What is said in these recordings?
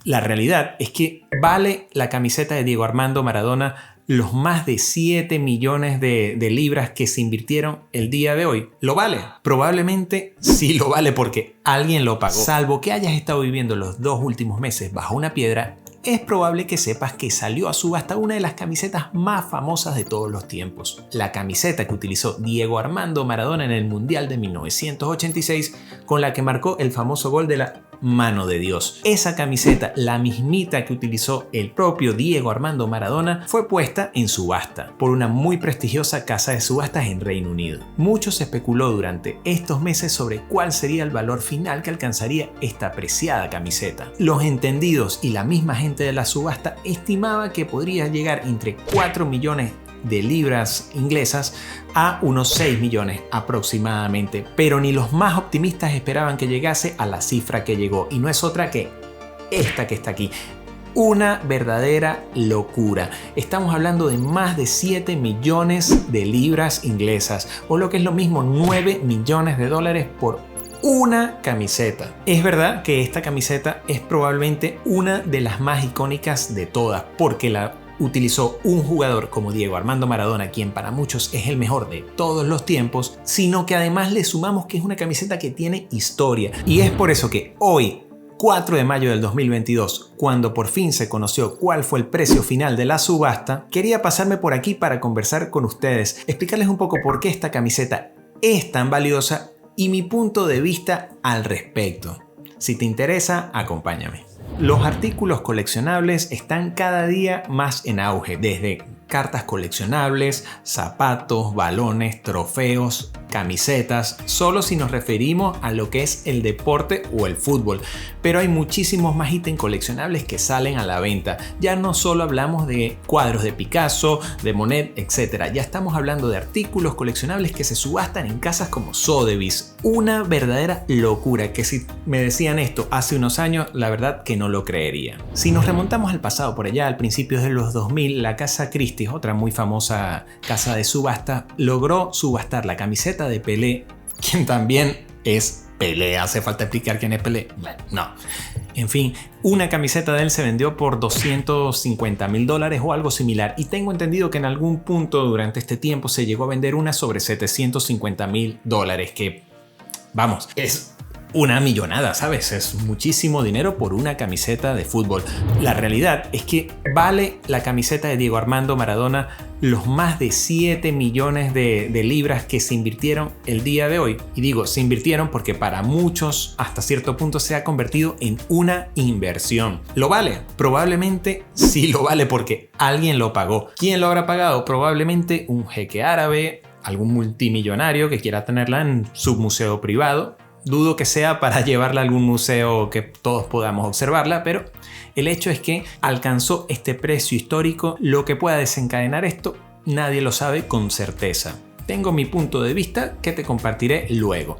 La realidad es que ¿vale la camiseta de Diego Armando Maradona los más de 7 millones de libras que se invirtieron el día de hoy? ¿Lo vale? Probablemente sí lo vale porque alguien lo pagó. Salvo que hayas estado viviendo los 2 últimos meses bajo una piedra, es probable que sepas que salió a subasta una de las camisetas más famosas de todos los tiempos. La camiseta que utilizó Diego Armando Maradona en el Mundial de 1986, con la que marcó el famoso gol de la mano de Dios. Esa camiseta, la mismita que utilizó el propio Diego Armando Maradona, fue puesta en subasta por una muy prestigiosa casa de subastas en Reino Unido. Mucho se especuló durante estos meses sobre cuál sería el valor final que alcanzaría esta preciada camiseta. Los entendidos y la misma gente de la subasta estimaba que podría llegar entre 4 millones de libras inglesas a unos 6 millones aproximadamente, pero ni los más optimistas esperaban que llegase a la cifra que llegó, y no es otra que esta que está aquí. Una verdadera locura. Estamos hablando de más de 7 millones de libras inglesas, o lo que es lo mismo, 9 millones de dólares por una camiseta. Es verdad que esta camiseta es probablemente una de las más icónicas de todas, porque la utilizó un jugador como Diego Armando Maradona, quien para muchos es el mejor de todos los tiempos, sino que además le sumamos que es una camiseta que tiene historia. Y es por eso que hoy, 4 de mayo del 2022, cuando por fin se conoció cuál fue el precio final de la subasta, quería pasarme por aquí para conversar con ustedes, explicarles un poco por qué esta camiseta es tan valiosa y mi punto de vista al respecto. Si te interesa, acompáñame. Los artículos coleccionables están cada día más en auge, desde cartas coleccionables, zapatos, balones, trofeos, camisetas, solo si nos referimos a lo que es el deporte o el fútbol. Pero hay muchísimos más ítems coleccionables que salen a la venta. Ya no solo hablamos de cuadros de Picasso, de Monet, etc. Ya estamos hablando de artículos coleccionables que se subastan en casas como Sotheby's. Una verdadera locura que si me decían esto hace unos años, la verdad que no lo creería. Si nos remontamos al pasado, por allá al principio de los 2000, la casa Christie's, otra muy famosa casa de subasta, logró subastar la camiseta de Pelé, quien también es Pelé. ¿Hace falta explicar quién es Pelé? No. En fin, una camiseta de él se vendió por $250,000 o algo similar, y tengo entendido que en algún punto durante este tiempo se llegó a vender una sobre $750,000, que, vamos, es una millonada, ¿sabes? Es muchísimo dinero por una camiseta de fútbol. La realidad es que ¿vale la camiseta de Diego Armando Maradona los más de 7 millones de libras que se invirtieron el día de hoy? Y digo, se invirtieron porque para muchos hasta cierto punto se ha convertido en una inversión. ¿Lo vale? Probablemente sí lo vale porque alguien lo pagó. ¿Quién lo habrá pagado? Probablemente un jeque árabe, algún multimillonario que quiera tenerla en su museo privado. Dudo que sea para llevarla a algún museo que todos podamos observarla, pero el hecho es que alcanzó este precio histórico. Lo que pueda desencadenar esto, nadie lo sabe con certeza. Tengo mi punto de vista que te compartiré luego.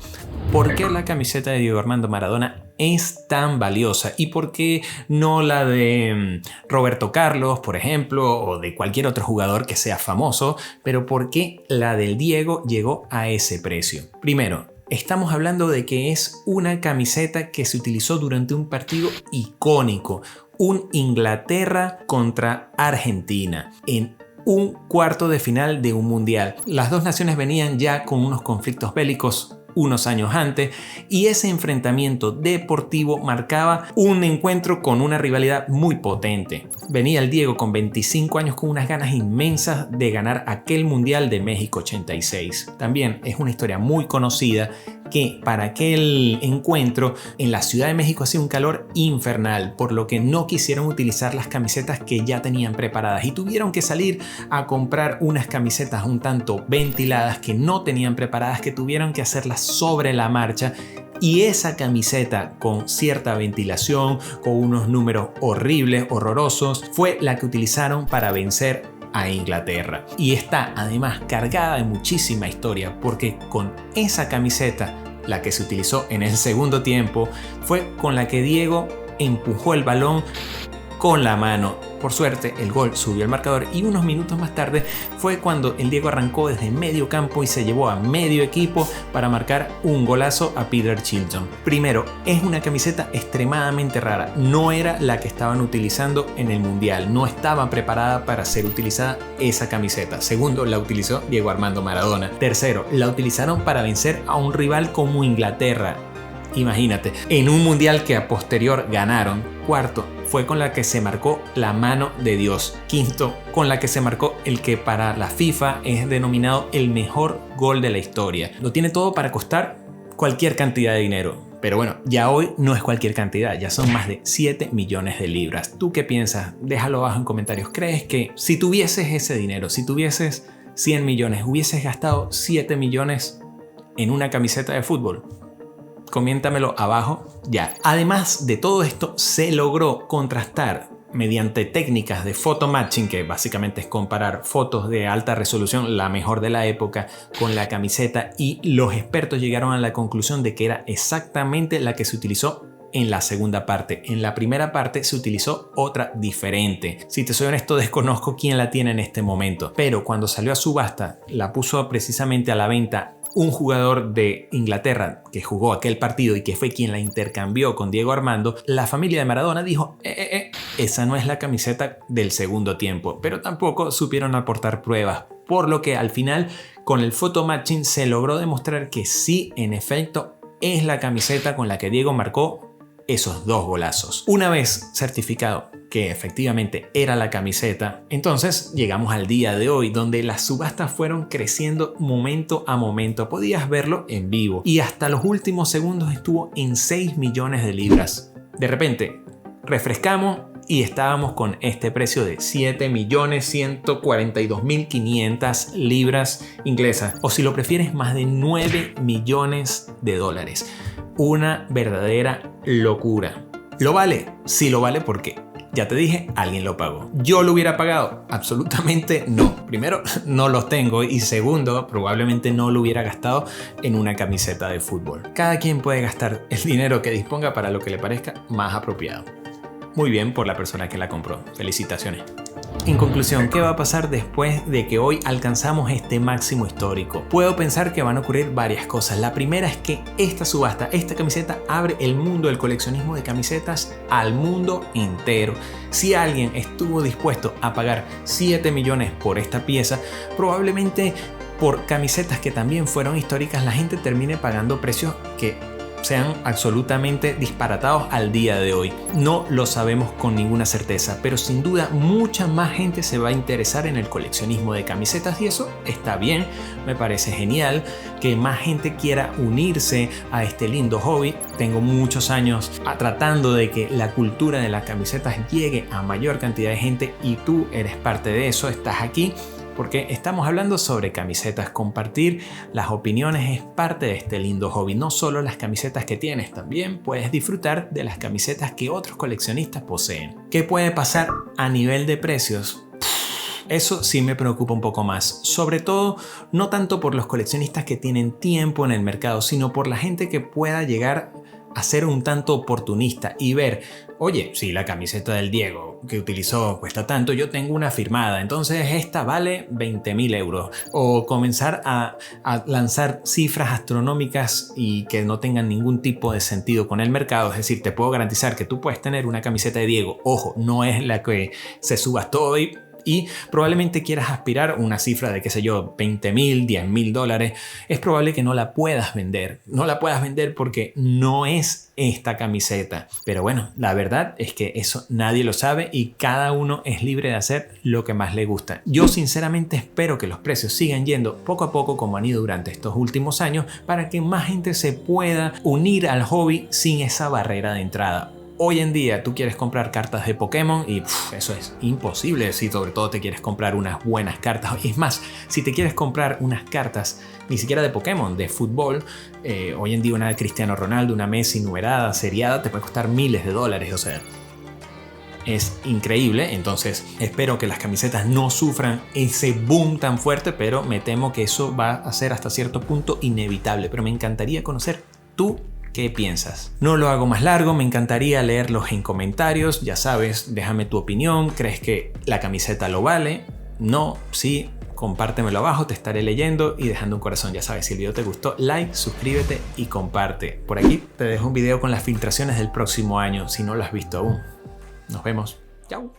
¿Por qué la camiseta de Diego Armando Maradona es tan valiosa? ¿Y por qué no la de Roberto Carlos, por ejemplo, o de cualquier otro jugador que sea famoso? Pero ¿por qué la del Diego llegó a ese precio? Primero, estamos hablando de que es una camiseta que se utilizó durante un partido icónico, un Inglaterra contra Argentina, en un cuarto de final de un mundial. Las dos naciones venían ya con unos conflictos bélicos unos años antes, y ese enfrentamiento deportivo marcaba un encuentro con una rivalidad muy potente. Venía el Diego con 25 años con unas ganas inmensas de ganar aquel Mundial de México 86. También es una historia muy conocida que para aquel encuentro en la Ciudad de México hacía un calor infernal, por lo que no quisieron utilizar las camisetas que ya tenían preparadas y tuvieron que salir a comprar unas camisetas un tanto ventiladas que no tenían preparadas, que tuvieron que hacerlas sobre la marcha. Y esa camiseta con cierta ventilación, con unos números horribles, horrorosos, fue la que utilizaron para vencer a Inglaterra. Y está además cargada de muchísima historia, porque con esa camiseta, la que se utilizó en el segundo tiempo, fue con la que Diego empujó el balón con la mano. Por suerte, el gol subió el marcador y unos minutos más tarde fue cuando el Diego arrancó desde medio campo y se llevó a medio equipo para marcar un golazo a Peter Shilton. Primero, es una camiseta extremadamente rara. No era la que estaban utilizando en el Mundial. No estaba preparada para ser utilizada esa camiseta. Segundo, la utilizó Diego Armando Maradona. Tercero, la utilizaron para vencer a un rival como Inglaterra. Imagínate, en un mundial que a posterior ganaron. Cuarto, fue con la que se marcó la mano de Dios. Quinto, con la que se marcó el que para la FIFA es denominado el mejor gol de la historia. Lo tiene todo para costar cualquier cantidad de dinero. Pero bueno, ya hoy no es cualquier cantidad, ya son más de 7 millones de libras. ¿Tú qué piensas? Déjalo abajo en comentarios. ¿Crees que si tuvieses ese dinero, si tuvieses 100 millones, hubieses gastado 7 millones en una camiseta de fútbol? Coméntamelo abajo ya. Además de todo esto, se logró contrastar mediante técnicas de photo matching, que básicamente es comparar fotos de alta resolución, la mejor de la época, con la camiseta, y los expertos llegaron a la conclusión de que era exactamente la que se utilizó en la segunda parte. En la primera parte se utilizó otra diferente. Si te soy honesto, desconozco quién la tiene en este momento, pero cuando salió a subasta, la puso precisamente a la venta un jugador de Inglaterra que jugó aquel partido y que fue quien la intercambió con Diego Armando. La familia de Maradona dijo, esa no es la camiseta del segundo tiempo, pero tampoco supieron aportar pruebas, por lo que al final con el photo matching se logró demostrar que sí, en efecto, es la camiseta con la que Diego marcó esos dos golazos. Una vez certificado que efectivamente era la camiseta, entonces llegamos al día de hoy, donde las subastas fueron creciendo momento a momento. Podías verlo en vivo y hasta los últimos segundos estuvo en 6 millones de libras. De repente refrescamos y estábamos con este precio de 7.142.500 libras inglesas, o si lo prefieres, más de 9 millones de dólares. Una verdadera locura. ¿Lo vale? Sí lo vale, porque ya te dije, alguien lo pagó. ¿Yo lo hubiera pagado? Absolutamente no. Primero, no los tengo, y segundo, probablemente no lo hubiera gastado en una camiseta de fútbol. Cada quien puede gastar el dinero que disponga para lo que le parezca más apropiado. Muy bien por la persona que la compró. Felicitaciones. En conclusión, ¿qué va a pasar después de que hoy alcanzamos este máximo histórico? Puedo pensar que van a ocurrir varias cosas. La primera es que esta subasta, esta camiseta, abre el mundo del coleccionismo de camisetas al mundo entero. Si alguien estuvo dispuesto a pagar 7 millones por esta pieza, probablemente por camisetas que también fueron históricas, la gente termine pagando precios que sean absolutamente disparatados al día de hoy. No lo sabemos con ninguna certeza, pero sin duda mucha más gente se va a interesar en el coleccionismo de camisetas, y eso está bien. Me parece genial que más gente quiera unirse a este lindo hobby. Tengo muchos años tratando de que la cultura de las camisetas llegue a mayor cantidad de gente, y tú eres parte de eso. Estás aquí porque estamos hablando sobre camisetas. Compartir las opiniones es parte de este lindo hobby. No solo las camisetas que tienes, también puedes disfrutar de las camisetas que otros coleccionistas poseen. ¿Qué puede pasar a nivel de precios? Eso sí me preocupa un poco más, sobre todo no tanto por los coleccionistas que tienen tiempo en el mercado, sino por la gente que pueda llegar a ser un tanto oportunista y ver, oye, si la camiseta del Diego que utilizó cuesta tanto, yo tengo una firmada, entonces esta vale 20.000 euros. O comenzar a lanzar cifras astronómicas y que no tengan ningún tipo de sentido con el mercado. Es decir, te puedo garantizar que tú puedes tener una camiseta de Diego, ojo, no es la que se subastó hoy, y probablemente quieras aspirar a una cifra de, qué sé yo, 20.000, 10.000 dólares. Es probable que no la puedas vender. No la puedas vender porque no es esta camiseta. Pero bueno, la verdad es que eso nadie lo sabe y cada uno es libre de hacer lo que más le gusta. Yo sinceramente espero que los precios sigan yendo poco a poco como han ido durante estos últimos años, para que más gente se pueda unir al hobby sin esa barrera de entrada. Hoy en día tú quieres comprar cartas de Pokémon y eso es imposible si sobre todo te quieres comprar unas buenas cartas. Es más, si te quieres comprar unas cartas ni siquiera de Pokémon, de fútbol, hoy en día una de Cristiano Ronaldo, una Messi numerada, seriada, te puede costar miles de dólares. O sea, es increíble. Entonces espero que las camisetas no sufran ese boom tan fuerte, pero me temo que eso va a ser hasta cierto punto inevitable. Pero me encantaría conocer tu ¿Qué piensas? No lo hago más largo, me encantaría leerlos en comentarios. Ya sabes, déjame tu opinión. ¿Crees que la camiseta lo vale? No, sí. Compártemelo abajo, te estaré leyendo y dejando un corazón. Ya sabes, si el video te gustó, like, suscríbete y comparte. Por aquí te dejo un video con las filtraciones del próximo año, si no lo has visto aún. Nos vemos. Chao.